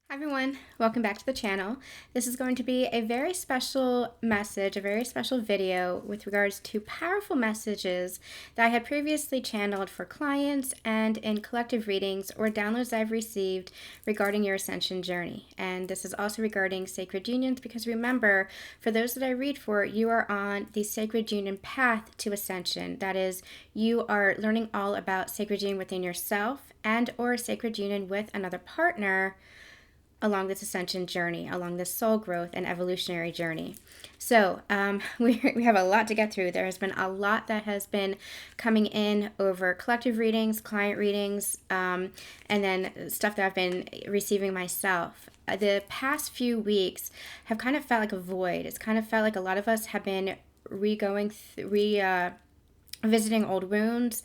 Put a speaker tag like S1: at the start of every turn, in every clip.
S1: Hi everyone, welcome back to the channel. This is going to be a very special message, a very special video with regards to powerful messages that I had previously channeled for clients and in collective readings or downloads I've received regarding your ascension journey. And this is also regarding sacred unions because remember, for those that I read for, you are on the sacred union path to ascension. That is, you are learning all about sacred union within yourself and or sacred union with another partner along this ascension journey, along this soul growth and evolutionary journey. So we have a lot to get through. There has been a lot that has been coming in over collective readings, client readings, and then stuff that I've been receiving myself. The past few weeks have kind of felt like a void. It's kind of felt like a lot of us have been visiting old wounds,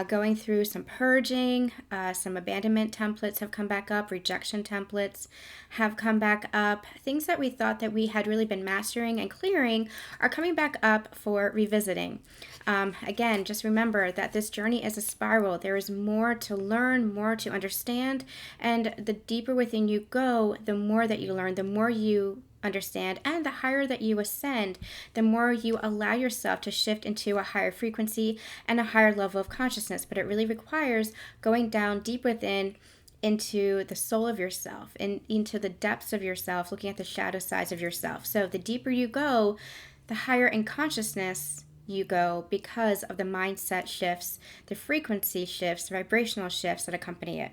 S1: going through some purging, some abandonment templates have come back up, rejection templates have come back up. Things that we thought that we had really been mastering and clearing are coming back up for revisiting. Again, just remember that this journey is a spiral. There is more to learn, more to understand, and the deeper within you go, the more that you learn, the more you understand, and the higher that you ascend, the more you allow yourself to shift into a higher frequency and a higher level of consciousness. But it really requires going down deep within into the soul of yourself and into the depths of yourself, looking at the shadow sides of yourself. So the deeper you go, the higher in consciousness you go because of the mindset shifts, the frequency shifts, the vibrational shifts that accompany it.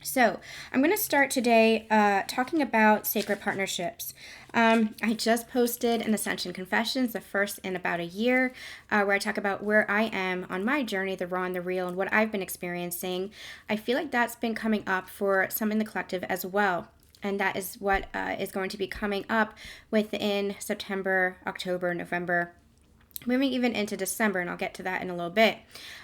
S1: So I'm going to start today talking about sacred partnerships. I just posted an Ascension Confessions, the first in about a year, where I talk about where I am on my journey, the raw and the real, and what I've been experiencing. I feel like that's been coming up for some in the collective as well. And that is what is going to be coming up within September, October, November, moving even into December, and I'll get to that in a little bit.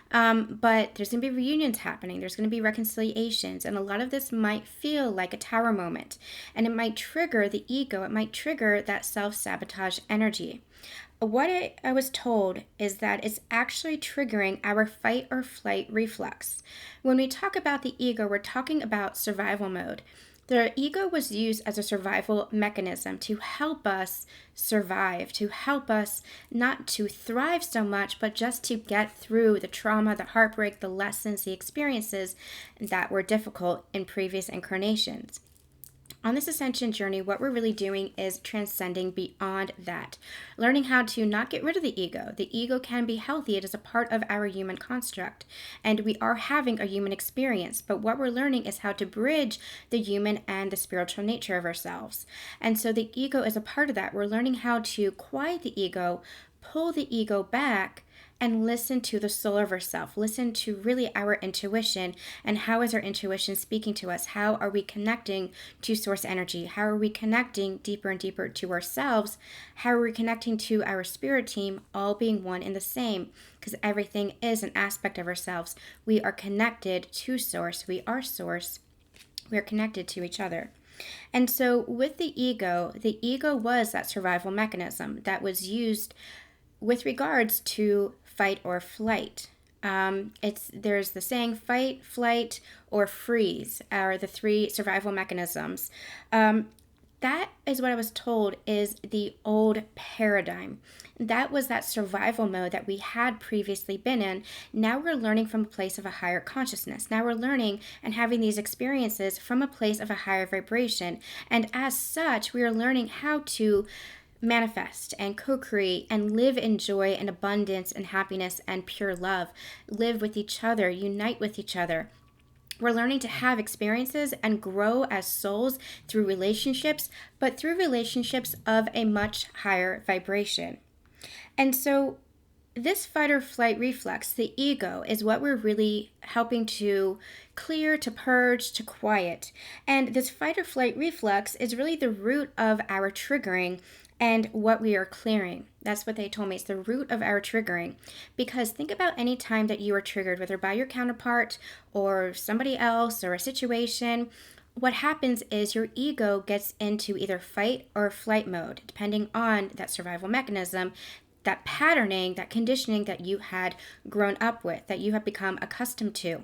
S1: But there's going to be reunions happening. There's going to be reconciliations. And a lot of this might feel like a tower moment. And it might trigger the ego. It might trigger that self-sabotage energy. What I was told is that it's actually triggering our fight or flight reflex. When we talk about the ego, we're talking about survival mode. The ego was used as a survival mechanism to help us survive, to help us not to thrive so much, but just to get through the trauma, the heartbreak, the lessons, the experiences that were difficult in previous incarnations. On this ascension journey, what we're really doing is transcending beyond that, learning how to not get rid of the ego. The ego can be healthy. It is a part of our human construct, and we are having a human experience. But what we're learning is how to bridge the human and the spiritual nature of ourselves. And so the ego is a part of that. We're learning how to quiet the ego, pull the ego back, and listen to the soul of ourself. Listen to really our intuition, and how is our intuition speaking to us? How are we connecting to source energy? How are we connecting deeper and deeper to ourselves? How are we connecting to our spirit team, all being one and the same? Because everything is an aspect of ourselves. We are connected to source. We are source. We are connected to each other. And so with the ego was that survival mechanism that was used with regards to fight or flight. There's the saying fight, flight, or freeze are the three survival mechanisms. That is what I was told is the old paradigm. That was that survival mode that we had previously been in. Now we're learning from a place of a higher consciousness. Now we're learning and having these experiences from a place of a higher vibration. And as such, we are learning how to manifest and co-create and live in joy and abundance and happiness and pure love. Live with each other, unite with each other. We're learning to have experiences and grow as souls through relationships, but through relationships of a much higher vibration. And so this fight or flight reflex, the ego, is what we're really helping to clear, to purge, to quiet. And this fight or flight reflex is really the root of our triggering and what we are clearing. That's what they told me. It's the root of our triggering. Because think about any time that you are triggered, whether by your counterpart or somebody else or a situation. What happens is your ego gets into either fight or flight mode, depending on that survival mechanism, that patterning, that conditioning that you had grown up with, that you have become accustomed to.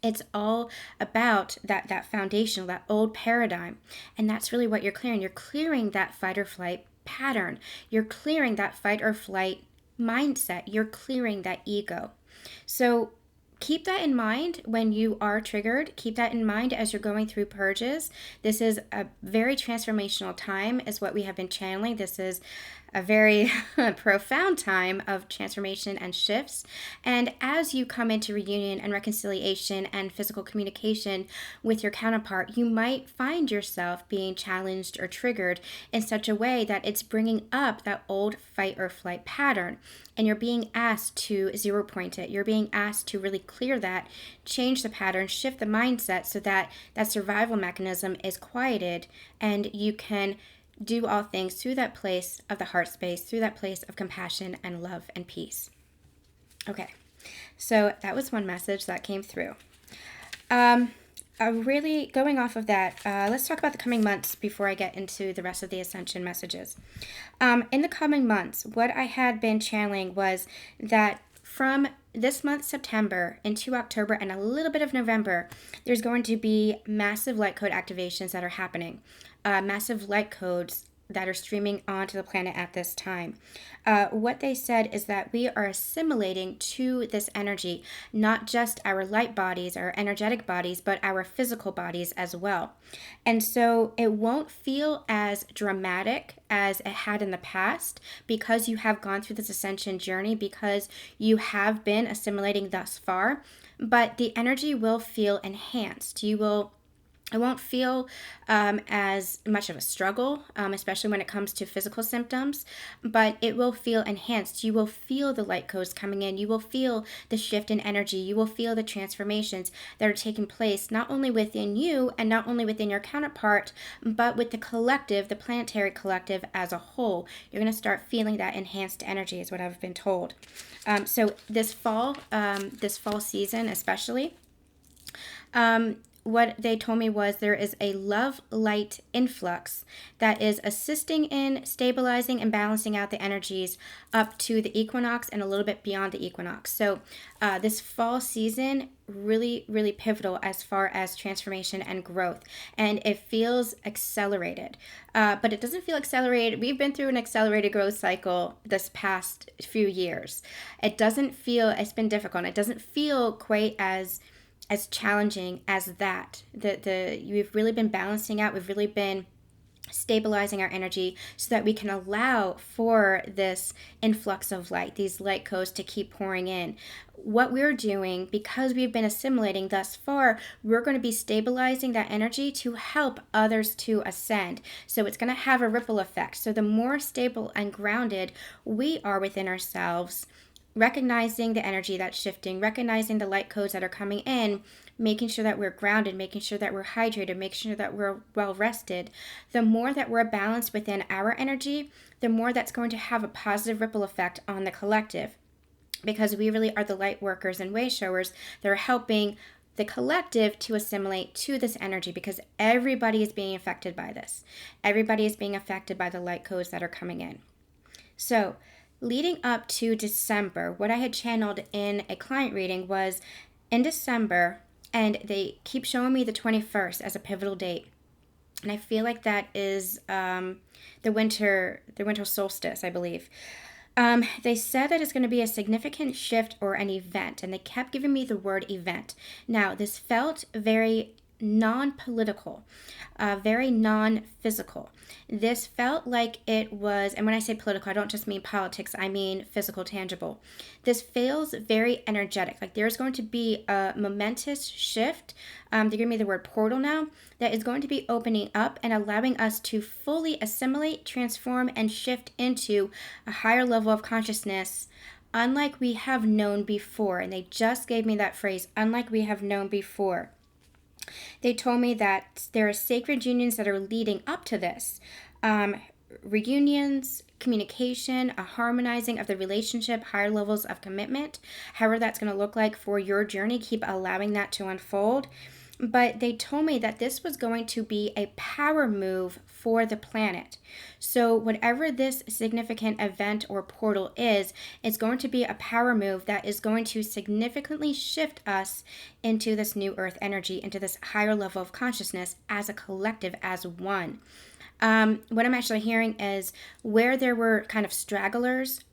S1: It's all about that foundational, that old paradigm. And that's really what you're clearing. You're clearing that fight or flight pattern. You're clearing that fight or flight mindset. You're clearing that ego. So keep that in mind when you are triggered. Keep that in mind as you're going through purges. This is a very transformational time, is what we have been channeling. This is a very profound time of transformation and shifts. And as you come into reunion and reconciliation and physical communication with your counterpart, you might find yourself being challenged or triggered in such a way that it's bringing up that old fight or flight pattern. And you're being asked to zero point it. You're being asked to really clear that, change the pattern, shift the mindset so that that survival mechanism is quieted and you can do all things through that place of the heart space, through that place of compassion and love and peace. Okay, so that was one message that came through. Really going off of that, let's talk about the coming months before I get into the rest of the Ascension messages. In the coming months, what I had been channeling was that from this month, September, into October and a little bit of November, there's going to be massive light code activations that are happening. Massive light codes that are streaming onto the planet at this time. What they said is that we are assimilating to this energy, not just our light bodies, our energetic bodies, but our physical bodies as well. And so it won't feel as dramatic as it had in the past because you have gone through this ascension journey, because you have been assimilating thus far, but the energy will feel enhanced. It won't feel as much of a struggle, especially when it comes to physical symptoms, but it will feel enhanced. You will feel the light codes coming in. You will feel the shift in energy. You will feel the transformations that are taking place, not only within you and not only within your counterpart, but with the collective, the planetary collective as a whole. You're going to start feeling that enhanced energy is what I've been told. So this fall season especially, what they told me was there is a love light influx that is assisting in stabilizing and balancing out the energies up to the equinox and a little bit beyond the equinox. So this fall season, really, really pivotal as far as transformation and growth. And it feels accelerated, but it doesn't feel accelerated. We've been through an accelerated growth cycle this past few years. It doesn't feel, it's been difficult. It doesn't feel quite as challenging as that. We've really been balancing out. We've really been stabilizing our energy so that we can allow for this influx of light, these light codes to keep pouring in. What we're doing, because we've been assimilating thus far, we're going to be stabilizing that energy to help others to ascend. So it's going to have a ripple effect. So the more stable and grounded we are within ourselves, recognizing the energy that's shifting, recognizing the light codes that are coming in, making sure that we're grounded, making sure that we're hydrated, making sure that we're well rested, the more that we're balanced within our energy, the more that's going to have a positive ripple effect on the collective. Because we really are the light workers and way showers that are helping the collective to assimilate to this energy, because everybody is being affected by this. Everybody is being affected by the light codes that are coming in. So leading up to December, what I had channeled in a client reading was in December, and they keep showing me the 21st as a pivotal date. And I feel like that is the winter solstice, I believe. They said that it's going to be a significant shift or an event, and they kept giving me the word event. Now, this felt very non-political, very non-physical. This felt like it was, and when I say political, I don't just mean politics, I mean physical, tangible. This feels very energetic, like there's going to be a momentous shift. They're giving me the word portal now, that is going to be opening up and allowing us to fully assimilate, transform, and shift into a higher level of consciousness, unlike we have known before. And they just gave me that phrase, unlike we have known before. They told me that there are sacred unions that are leading up to this. Reunions, communication, a harmonizing of the relationship, higher levels of commitment, however that's going to look like for your journey. Keep allowing that to unfold. but they told me that this was going to be a power move for the planet. So whatever this significant event or portal is, it's going to be a power move that is going to significantly shift us into this new earth energy, into this higher level of consciousness as a collective, as one. What I'm actually hearing is where there were kind of stragglers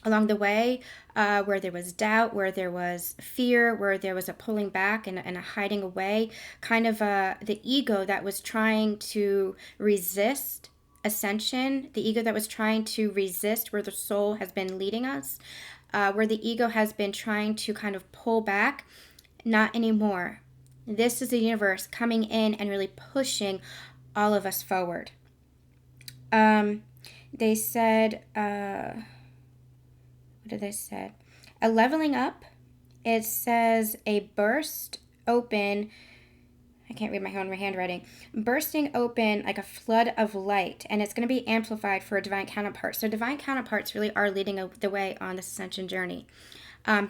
S1: along the way, where there was doubt, where there was fear, where there was a pulling back and a hiding away, kind of the ego that was trying to resist ascension, the ego that was trying to resist where the soul has been leading us, where the ego has been trying to kind of pull back. Not anymore. This is the universe coming in and really pushing all of us forward. They said, what did they say? A leveling up. It says a burst open. I can't read my own handwriting. Bursting open like a flood of light, and it's going to be amplified for a divine counterpart. So divine counterparts really are leading the way on this ascension journey.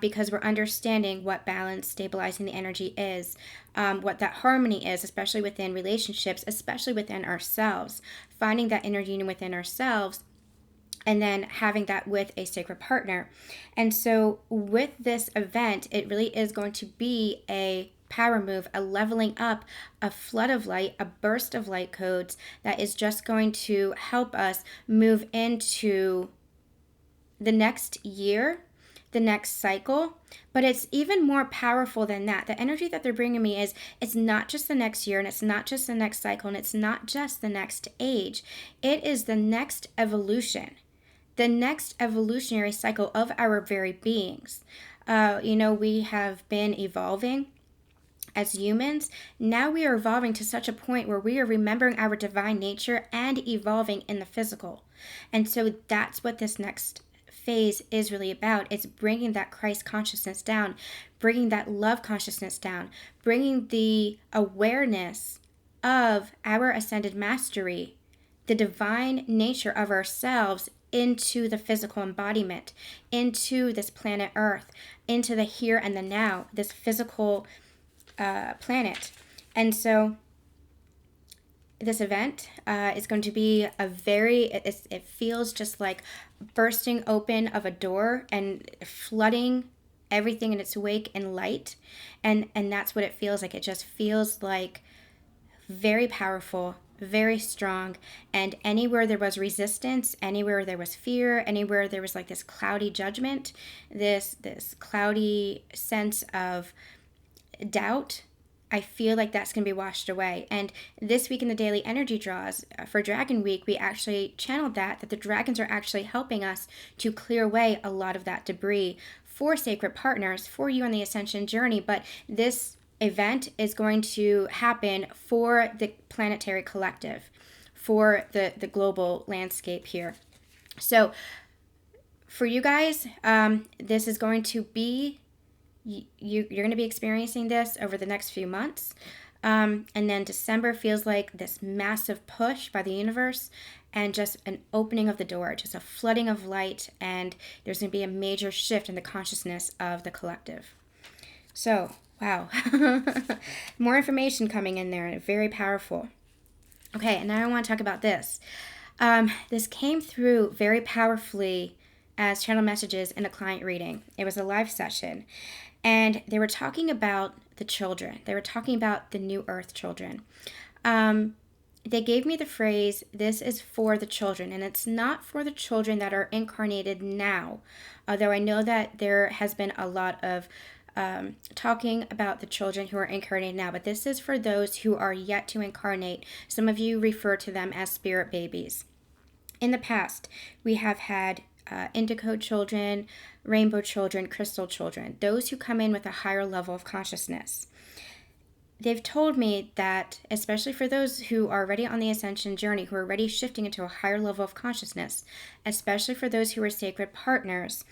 S1: Because we're understanding what balance, stabilizing the energy is, what that harmony is, especially within relationships, especially within ourselves, finding that inner union within ourselves, and then having that with a sacred partner. And so with this event, it really is going to be a power move, a leveling up, a flood of light, a burst of light codes that is just going to help us move into the next year, the next cycle. But it's even more powerful than that. The energy that they're bringing me is, it's not just the next year, and it's not just the next cycle, and it's not just the next age. It is the next evolution, the next evolutionary cycle of our very beings. We have been evolving as humans. Now we are evolving to such a point where we are remembering our divine nature and evolving in the physical. And so that's what this next phase is really about. It's bringing that Christ consciousness down, bringing that love consciousness down, bringing the awareness of our ascended mastery, the divine nature of ourselves into the physical embodiment, into this planet Earth, into the here and the now, this physical planet. And so this event is going to be it feels just like bursting open of a door and flooding everything in its wake in light. And that's what it feels like. It just feels like very powerful, very strong. And anywhere there was resistance, anywhere there was fear, anywhere there was like this cloudy judgment, this cloudy sense of doubt, I feel like that's going to be washed away. And this week in the daily energy draws for Dragon Week, we actually channeled that the dragons are actually helping us to clear away a lot of that debris for sacred partners, for you on the ascension journey. But this event is going to happen for the planetary collective, for the global landscape here. So for you guys, this is going to be, you're going to be experiencing this over the next few months. And then December feels like this massive push by the universe and just an opening of the door, just a flooding of light. And there's going to be a major shift in the consciousness of the collective. So, wow. More information coming in there. Very powerful. Okay, and now I want to talk about this. This came through very powerfully as channel messages in a client reading. It was a live session. And they were talking about the children. They were talking about the new earth children. They gave me the phrase, this is for the children. And it's not for the children that are incarnated now. Although I know that there has been a lot of talking about the children who are incarnated now. But this is for those who are yet to incarnate. Some of you refer to them as spirit babies. In the past, we have had indigo children, rainbow children, crystal children, those who come in with a higher level of consciousness. They've told me that, especially for those who are already on the ascension journey, who are already shifting into a higher level of consciousness, especially for those who are sacred partners,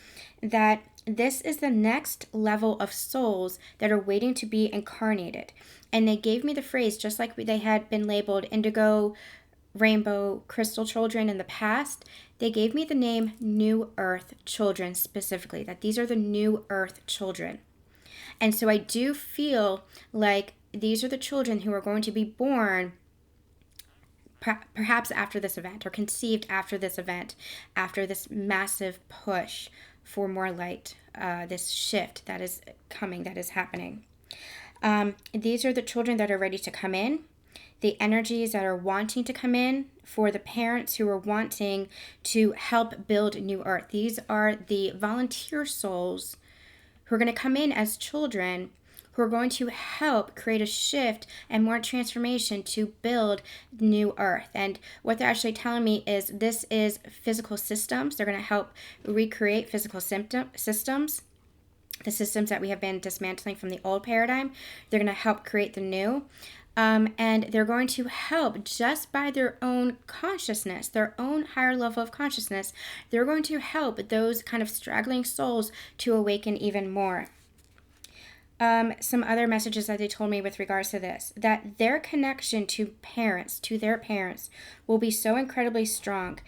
S1: that this is the next level of souls that are waiting to be incarnated. And they gave me the phrase, just like they had been labeled indigo, rainbow, crystal children in the past, they gave me the name New Earth Children specifically, that these are the New Earth children. And so I do feel like these are the children who are going to be born perhaps after this event, or conceived after this event, after this massive push for more light, this shift that is coming, that is happening. These are the children that are ready to come in, the energies that are wanting to come in, for the parents who are wanting to help build New Earth. These are the volunteer souls who are going to come in as children, who are going to help create a shift and more transformation to build New Earth. And what they're actually telling me is this is physical systems. They're going to help recreate physical systems, the systems that we have been dismantling from the old paradigm. They're going to help create the new. And they're going to help just by their own consciousness, their own higher level of consciousness. They're going to help those kind of straggling souls to awaken even more. Some other messages that they told me with regards to this, that their connection to parents, to their parents, will be so incredibly strong.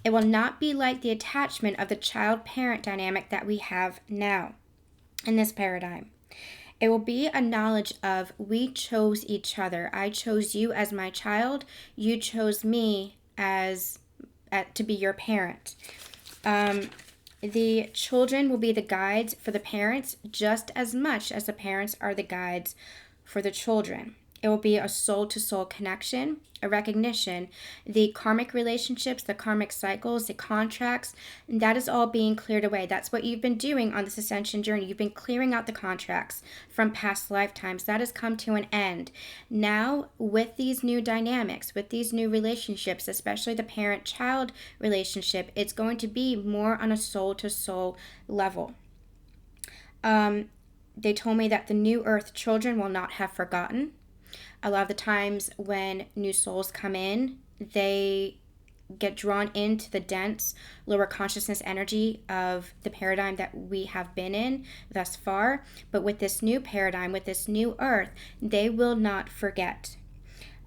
S1: It will not be like the attachment of the child-parent dynamic that we have now in this paradigm. It will be a knowledge of, we chose each other. I chose you as my child. You chose me to be your parent. The children will be the guides for the parents just as much as the parents are the guides for the children. It will be a soul-to-soul connection, a recognition. The karmic relationships, the karmic cycles, the contracts, that is all being cleared away. That's what you've been doing on this ascension journey. You've been clearing out the contracts from past lifetimes. That has come to an end. Now, with these new dynamics, with these new relationships, especially the parent-child relationship, it's going to be more on a soul-to-soul level. They told me that the New Earth children will not have forgotten. A lot of the times when new souls come in, they get drawn into the dense, lower consciousness energy of the paradigm that we have been in thus far. But with this new paradigm, with this new earth, they will not forget.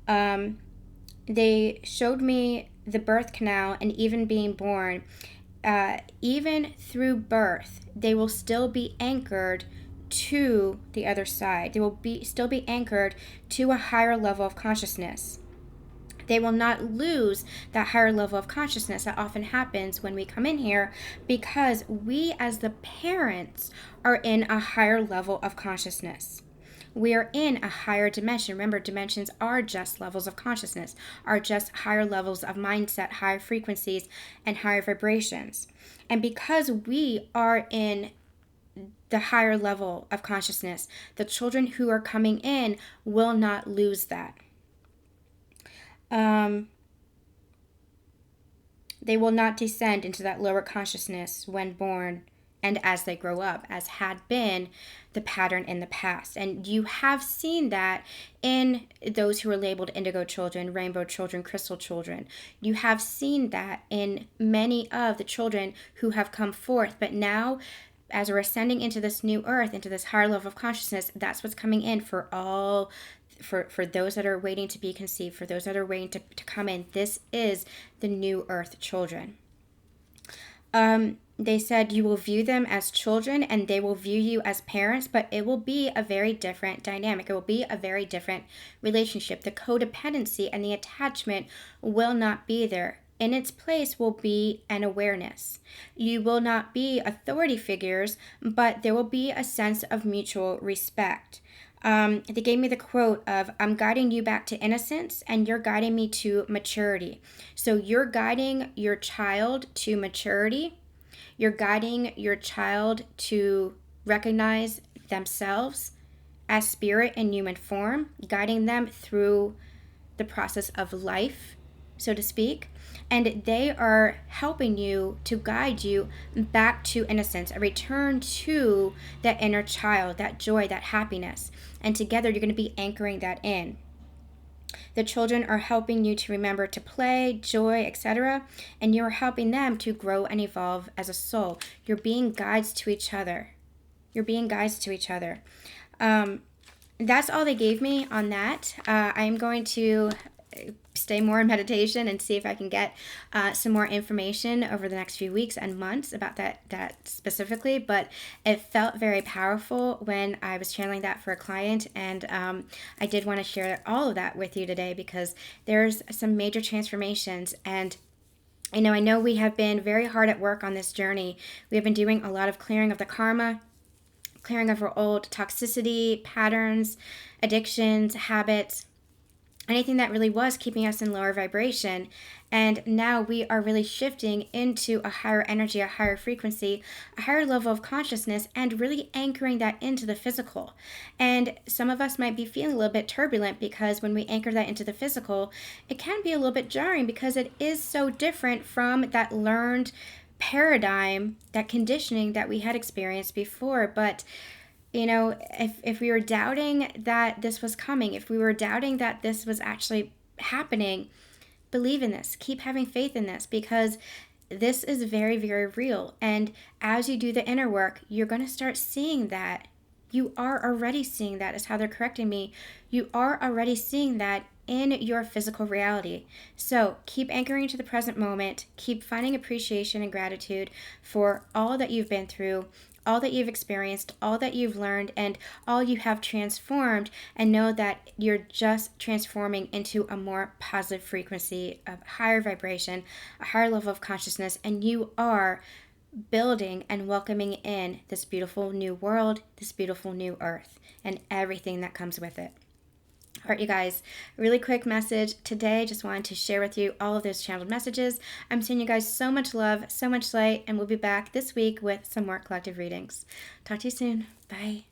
S1: They showed me the birth canal, and even being born, even through birth, they will still be anchored to the other side. They will still be anchored to a higher level of consciousness. They will not lose that higher level of consciousness that often happens when we come in here, because we as the parents are in a higher level of consciousness. We are in a higher dimension. Remember, dimensions are just levels of consciousness, are just higher levels of mindset, higher frequencies, and higher vibrations. And because we are in the higher level of consciousness, the children who are coming in will not lose that. They will not descend into that lower consciousness when born and as they grow up, as had been the pattern in the past. And you have seen that in those who are labeled indigo children, rainbow children, crystal children. You have seen that in many of the children who have come forth. But now, as we're ascending into this new earth, into this higher level of consciousness, that's what's coming in for all, for those that are waiting to be conceived, for those that are waiting to come in. This is the new earth children. They said you will view them as children and they will view you as parents, but it will be a very different dynamic. It will be a very different relationship. The codependency and the attachment will not be there. In its place will be an awareness. You will not be authority figures, but there will be a sense of mutual respect. They gave me the quote of, I'm guiding you back to innocence and you're guiding me to maturity. So you're guiding your child to maturity. You're guiding your child to recognize themselves as spirit in human form, guiding them through the process of life, so to speak. And they are helping you to guide you back to innocence, a return to that inner child, that joy, that happiness. And together you're going to be anchoring that in. The children are helping you to remember to play, joy, etc. And you're helping them to grow and evolve as a soul. You're being guides to each other. You're being guides to each other. That's all they gave me on that. I'm going to stay more in meditation and see if I can get some more information over the next few weeks and months about that specifically. But it felt very powerful when I was channeling that for a client, and I did want to share all of that with you today because there's some major transformations. And I know we have been very hard at work on this journey. We have been doing a lot of clearing of the karma, clearing of our old toxicity, patterns, addictions, habits, anything that really was keeping us in lower vibration. And now we are really shifting into a higher energy, a higher frequency, a higher level of consciousness, and really anchoring that into the physical. And some of us might be feeling a little bit turbulent because when we anchor that into the physical, it can be a little bit jarring because it is so different from that learned paradigm, that conditioning that we had experienced before. But if we were doubting that this was coming, if we were doubting that this was actually happening, believe in this. Keep having faith in this, because this is very, very real. And as you do the inner work, you're going to start seeing that. You are already seeing that, is how they're correcting me. You are already seeing that in your physical reality. So keep anchoring to the present moment. Keep finding appreciation and gratitude for all that you've been through, all that you've experienced, all that you've learned, and all you have transformed, and know that you're just transforming into a more positive frequency of higher vibration, a higher level of consciousness, and you are building and welcoming in this beautiful new world, this beautiful new earth, and everything that comes with it. All right, you guys, really quick message today. Just wanted to share with you all of those channeled messages. I'm sending you guys so much love, so much light, and we'll be back this week with some more collective readings. Talk to you soon. Bye.